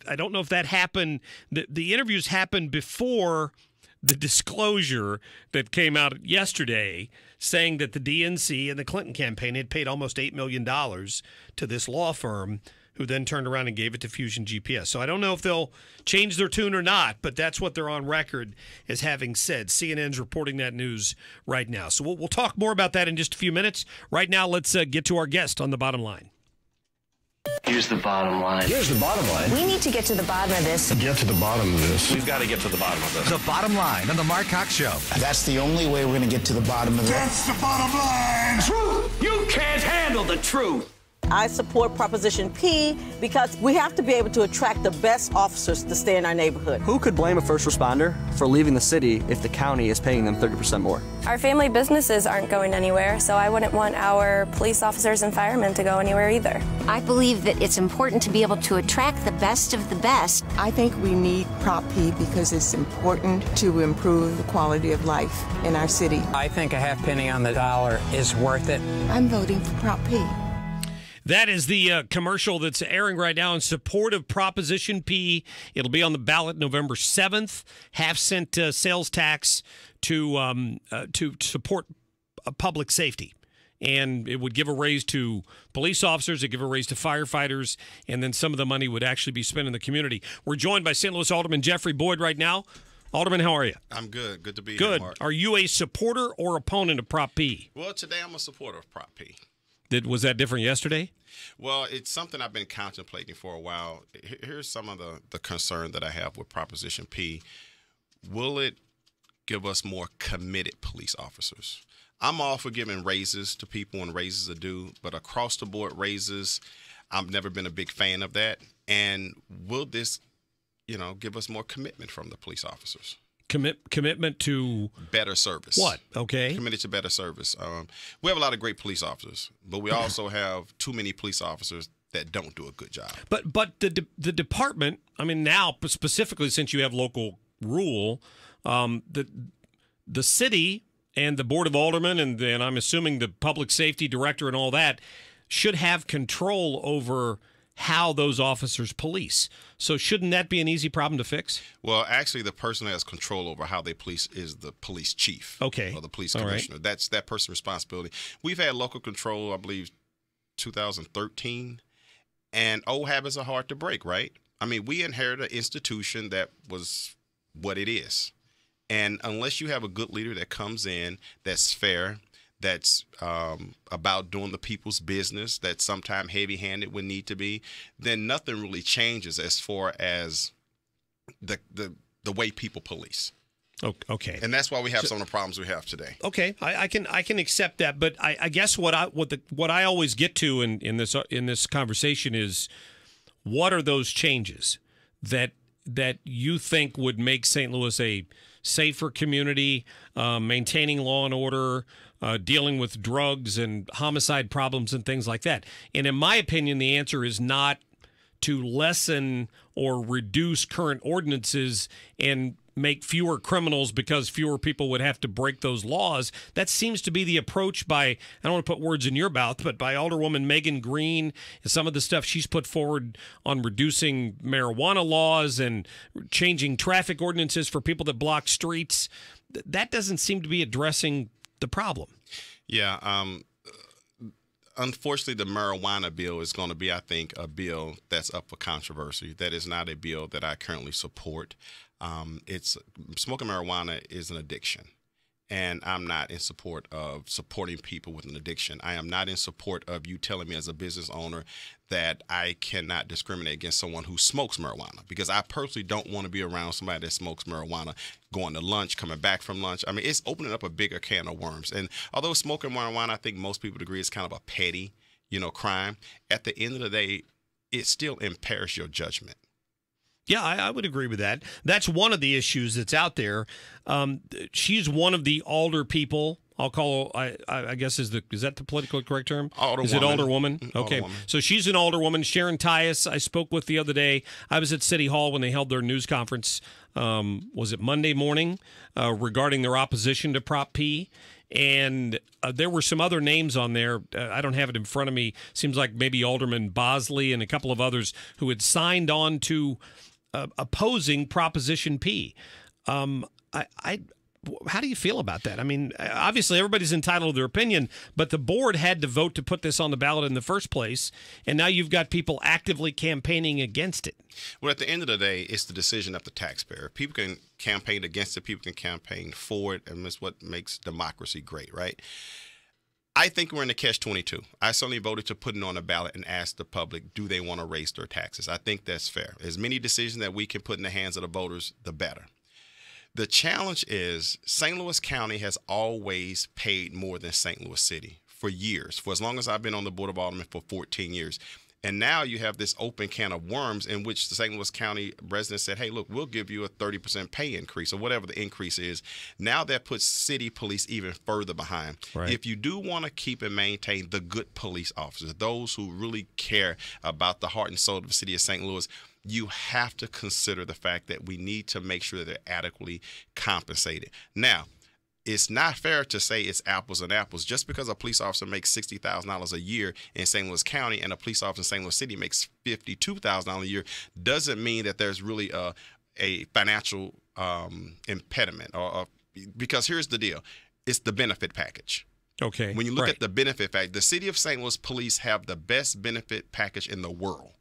I don't know if that happened. The interviews happened before the disclosure that came out yesterday saying that the DNC and the Clinton campaign had paid almost $8 million to this law firm, who then turned around and gave it to Fusion GPS. So I don't know if they'll change their tune or not, but that's what they're on record as having said. CNN's reporting that news right now. So we'll talk more about that in just a few minutes. Right now, let's get to our guest on The Bottom Line. Here's the bottom line. Here's the bottom line. We need to get to the bottom of this. Get to the bottom of this. We've got to get to the bottom of this. The Bottom Line on The Mark Cox Show. That's the only way we're going to get to the bottom of this. That's the bottom line. Truth! You can't handle the truth. I support Proposition P because we have to be able to attract the best officers to stay in our neighborhood. Who could blame a first responder for leaving the city if the county is paying them 30% more? Our family businesses aren't going anywhere, so I wouldn't want our police officers and firemen to go anywhere either. I believe that it's important to be able to attract the best of the best. I think we need Prop P because it's important to improve the quality of life in our city. I think a half penny on the dollar is worth it. I'm voting for Prop P. That is the commercial that's airing right now in support of Proposition P. It'll be on the ballot November 7th. Half-cent sales tax to support public safety. And it would give a raise to police officers, it'd give a raise to firefighters, and then some of the money would actually be spent in the community. We're joined by St. Louis Alderman Jeffrey Boyd right now. Alderman, how are you? I'm good. Good to be here, Mark. Are you a supporter or opponent of Prop P? Well, today I'm a supporter of Prop P. Was that different yesterday? Well, it's something I've been contemplating for a while. Here's some of the concern that I have with Proposition P. Will it give us more committed police officers? I'm all for giving raises to people when raises are due, but across the board raises, I've never been a big fan of that. And will this, give us more commitment from the police officers? Commitment to better service. What? Okay. Committed to better service. We have a lot of great police officers, but we also have too many police officers that don't do a good job. But the department, I mean, now specifically since you have local rule, the city and the Board of Aldermen and I'm assuming the public safety director and all that should have control over how those officers police. So shouldn't that be an easy problem to fix? Well, actually, the person that has control over how they police is the police chief. Okay. Or the police commissioner. Right. That's that person's responsibility. We've had local control, I believe, 2013, and old habits are hard to break, right? I mean, we inherited an institution that was what it is. And unless you have a good leader that comes in, that's fair, that's about doing the people's business, that's sometimes heavy-handed when need to be, then nothing really changes as far as the way people police. Okay, and that's why we have some of the problems we have today. Okay, I can accept that, but I guess what I always get to in this conversation is, what are those changes that you think would make St. Louis a safer community, maintaining law and order, dealing with drugs and homicide problems and things like that? And in my opinion, the answer is not to lessen or reduce current ordinances and make fewer criminals because fewer people would have to break those laws. That seems to be the approach by, I don't want to put words in your mouth, but by Alderwoman Megan Green and some of the stuff she's put forward on reducing marijuana laws and changing traffic ordinances for people that block streets. That doesn't seem to be addressing the problem. Yeah. Unfortunately, the marijuana bill is going to be, I think, a bill that's up for controversy. That is not a bill that I currently support. Smoking marijuana is an addiction, and I'm not in support of supporting people with an addiction. I am not in support of you telling me as a business owner that I cannot discriminate against someone who smokes marijuana, because I personally don't want to be around somebody that smokes marijuana going to lunch, coming back from lunch. I mean, it's opening up a bigger can of worms. And although smoking marijuana, I think most people agree, is kind of a petty, crime, at the end of the day, it still impairs your judgment. Yeah, I would agree with that. That's one of the issues that's out there. She's one of the alder people. I'll call. I guess is that the politically correct term? Alderwoman. Is it alderwoman? Okay, Alderwoman. So she's an alderwoman. Sharon Tyus, I spoke with the other day. I was at City Hall when they held their news conference. Was it Monday morning regarding their opposition to Prop P? And there were some other names on there. I don't have it in front of me. Seems like maybe Alderman Bosley and a couple of others who had signed on to opposing Proposition P. How do you feel about that? I mean, obviously everybody's entitled to their opinion, but the board had to vote to put this on the ballot in the first place, and now you've got people actively campaigning against it. Well, at the end of the day, it's the decision of the taxpayer. People can campaign against it, people can campaign for it, and that's what makes democracy great, right? I think we're in the catch-22. I certainly voted to put it on the ballot and ask the public, do they want to raise their taxes? I think that's fair. As many decisions that we can put in the hands of the voters, the better. The challenge is St. Louis County has always paid more than St. Louis City for years, for as long as I've been on the Board of Aldermen, for 14 years. And now you have this open can of worms in which the St. Louis County residents said, hey, look, we'll give you a 30% pay increase or whatever the increase is. Now that puts city police even further behind. Right. If you do want to keep and maintain the good police officers, those who really care about the heart and soul of the city of St. Louis, you have to consider the fact that we need to make sure that they're adequately compensated. Now, it's not fair to say it's apples and apples. Just because a police officer makes $60,000 a year in St. Louis County and a police officer in St. Louis City makes $52,000 a year doesn't mean that there's really a financial impediment. Because here's the deal. It's the benefit package. Okay. When you look at the benefit package, the city of St. Louis police have the best benefit package in the world,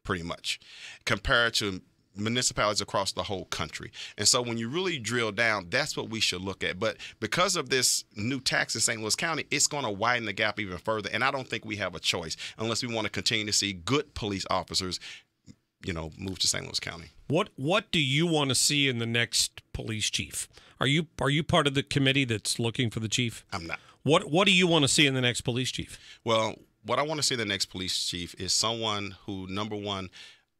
pretty much, compared to municipalities across the whole country. And so when you really drill down, that's what we should look at. But because of this new tax in St. Louis County, it's going to widen the gap even further. And I don't think we have a choice unless we want to continue to see good police officers, move to St. Louis County. What do you want to see in the next police chief? Are you part of the committee that's looking for the chief? I'm not. What do you want to see in the next police chief? Well, what I want to see in the next police chief is someone who, number one,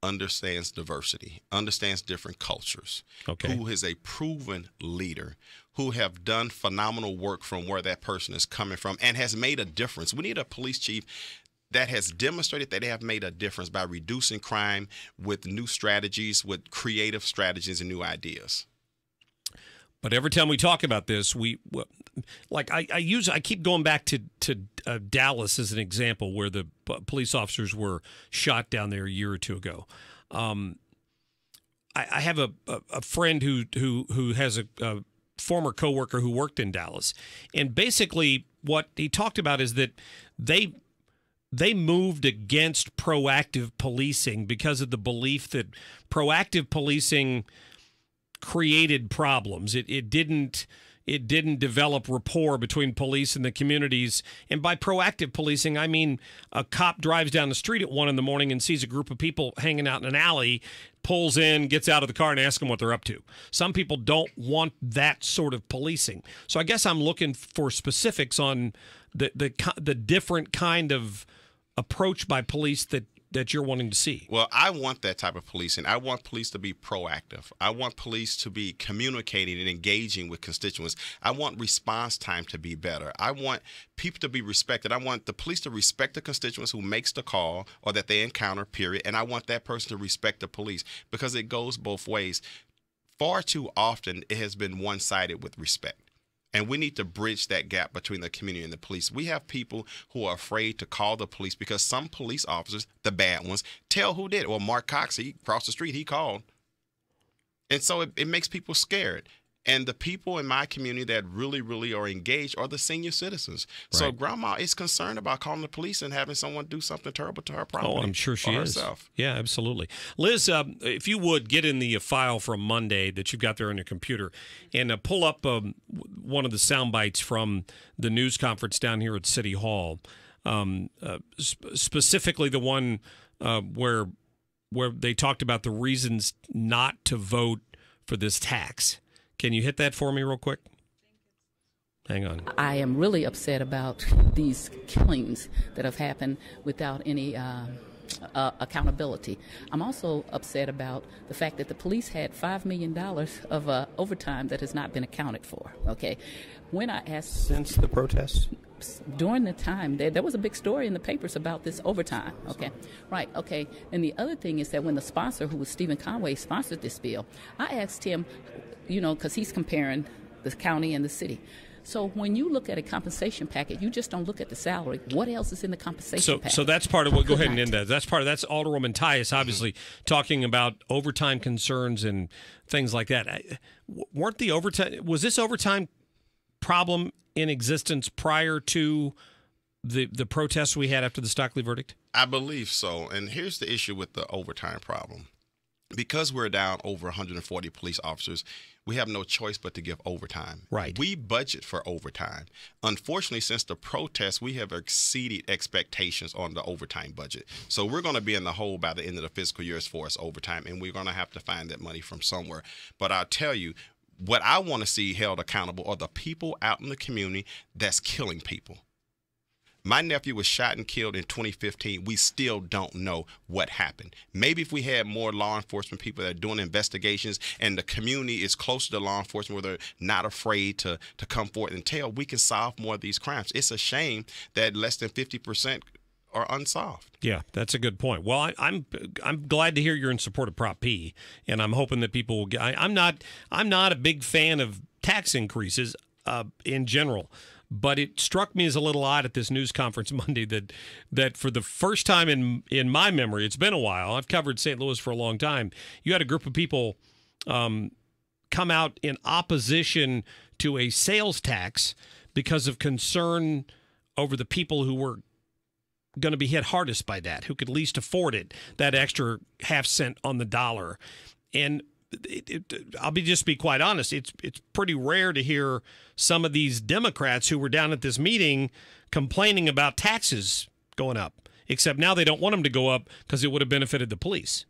understands diversity, understands different cultures, who is a proven leader, who have done phenomenal work from where that person is coming from and has made a difference. We need a police chief that has demonstrated that they have made a difference by reducing crime with new strategies, with creative strategies and new ideas. But every time we talk about this, I keep going back to Dallas as an example where the police officers were shot down there a year or two ago. I have a friend who has a former coworker who worked in Dallas, and basically what he talked about is that they moved against proactive policing because of the belief that proactive policing created problems. It didn't develop rapport between police and the communities. And by proactive policing, I mean a cop drives down the street at 1 a.m. and sees a group of people hanging out in an alley, pulls in, gets out of the car, and asks them what they're up to. Some people don't want that sort of policing. So I guess I'm looking for specifics on the different kind of approach by police that you're wanting to see. Well, I want that type of policing. I want police to be proactive. I want police to be communicating and engaging with constituents. I want response time to be better. I want people to be respected. I want the police to respect the constituents who makes the call or that they encounter, period. And I want that person to respect the police, because it goes both ways. Far too often, it has been one-sided with respect. And we need to bridge that gap between the community and the police. We have people who are afraid to call the police because some police officers, the bad ones, tell who did it. Well, Mark Cox, he crossed the street, he called. And so it makes people scared. And the people in my community that really, really are engaged are the senior citizens. Right. So grandma is concerned about calling the police and having someone do something terrible to her property. Oh, I'm sure she is. Herself. Yeah, absolutely. Liz, if you would, get in the file from Monday that you've got there on your computer and pull up one of the sound bites from the news conference down here at City Hall, specifically the one where they talked about the reasons not to vote for this tax. Can you hit that for me real quick? Hang on. I am really upset about these killings that have happened without any accountability. I'm also upset about the fact that the police had $5 million of overtime that has not been accounted for. Okay, when I asked since the protests, during the time there was a big story in the papers about this overtime. Okay, right. Okay, and the other thing is that when the sponsor, who was Stephen Conway, sponsored this bill, I asked him, because he's comparing the county and the city. So when you look at a compensation package, you just don't look at the salary. What else is in the compensation package? So that's part of what. Go ahead and end that. That's Alderwoman Tyus, obviously talking about overtime concerns and things like that. Weren't the overtime? Was this overtime problem in existence prior to the protests we had after the Stockley verdict? I believe so. And here's the issue with the overtime problem. Because we're down over 140 police officers, we have no choice but to give overtime. Right. We budget for overtime. Unfortunately, since the protests, we have exceeded expectations on the overtime budget. So we're going to be in the hole by the end of the fiscal year as far as overtime, and we're going to have to find that money from somewhere. But I'll tell you, what I want to see held accountable are the people out in the community that's killing people. My nephew was shot and killed in 2015. We still don't know what happened. Maybe if we had more law enforcement people that are doing investigations and the community is closer to law enforcement where they're not afraid to come forward and tell, we can solve more of these crimes. It's a shame that less than 50% are unsolved. Yeah, that's a good point. Well, I'm glad to hear you're in support of Prop P, and I'm hoping that people will get. I'm not a big fan of tax increases in general. But it struck me as a little odd at this news conference Monday that for the first time in my memory, it's been a while, I've covered St. Louis for a long time, you had a group of people come out in opposition to a sales tax because of concern over the people who were going to be hit hardest by that, who could least afford it, that extra half cent on the dollar. And I'll be quite honest. It's pretty rare to hear some of these Democrats who were down at this meeting complaining about taxes going up. Except now they don't want them to go up because it would have benefited the police.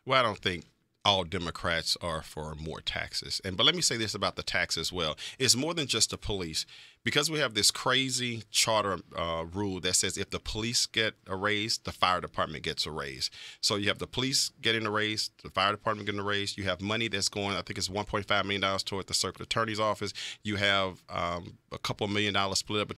Well, I don't think all Democrats are for more taxes. But let me say this about the tax as well. It's more than just the police. Because we have this crazy charter rule that says if the police get a raise, the fire department gets a raise. So you have the police getting a raise, the fire department getting a raise. You have money that's going, I think it's $1.5 million toward the circuit attorney's office. You have a couple $1 million split up